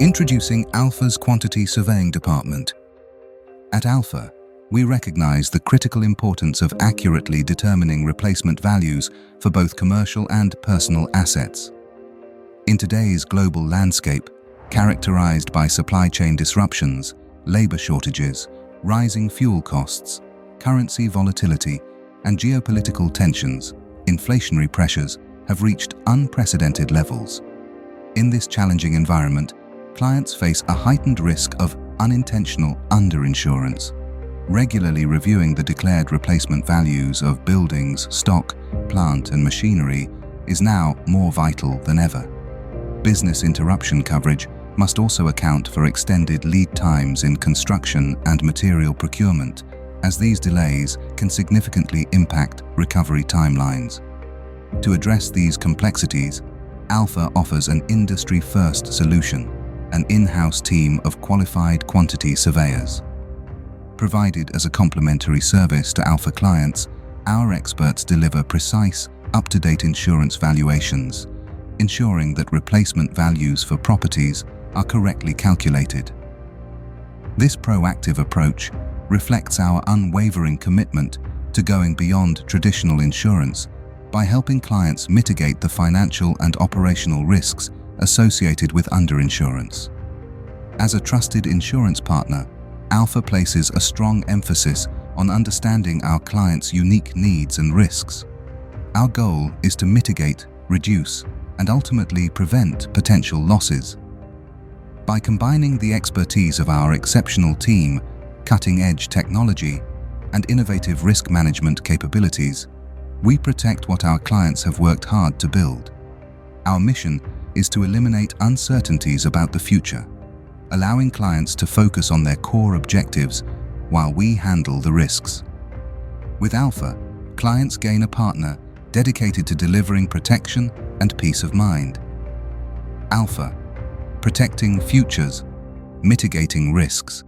Introducing Alpha's Quantity Surveying Department. At Alpha, we recognize the critical importance of accurately determining replacement values for both commercial and personal assets. In today's global landscape, characterized by supply chain disruptions, labor shortages, rising fuel costs, currency volatility, and geopolitical tensions, inflationary pressures have reached unprecedented levels. In this challenging environment, clients face a heightened risk of unintentional underinsurance. Regularly reviewing the declared replacement values of buildings, stock, plant, and machinery is now more vital than ever. Business interruption coverage must also account for extended lead times in construction and material procurement, as these delays can significantly impact recovery timelines. To address these complexities, Alpha offers an industry-first solution, an in-house team of qualified quantity surveyors. Provided as a complimentary service to Alpha clients, our experts deliver precise, up-to-date insurance valuations, ensuring that replacement values for properties are correctly calculated. This proactive approach reflects our unwavering commitment to going beyond traditional insurance by helping clients mitigate the financial and operational risks associated with underinsurance. As a trusted insurance partner, Alpha places a strong emphasis on understanding our clients' unique needs and risks. Our goal is to mitigate, reduce, and ultimately prevent potential losses. By combining the expertise of our exceptional team, cutting-edge technology, and innovative risk management capabilities, we protect what our clients have worked hard to build. Our mission is to eliminate uncertainties about the future, allowing clients to focus on their core objectives while we handle the risks. With Alpha, clients gain a partner dedicated to delivering protection and peace of mind. Alpha, protecting futures, mitigating risks.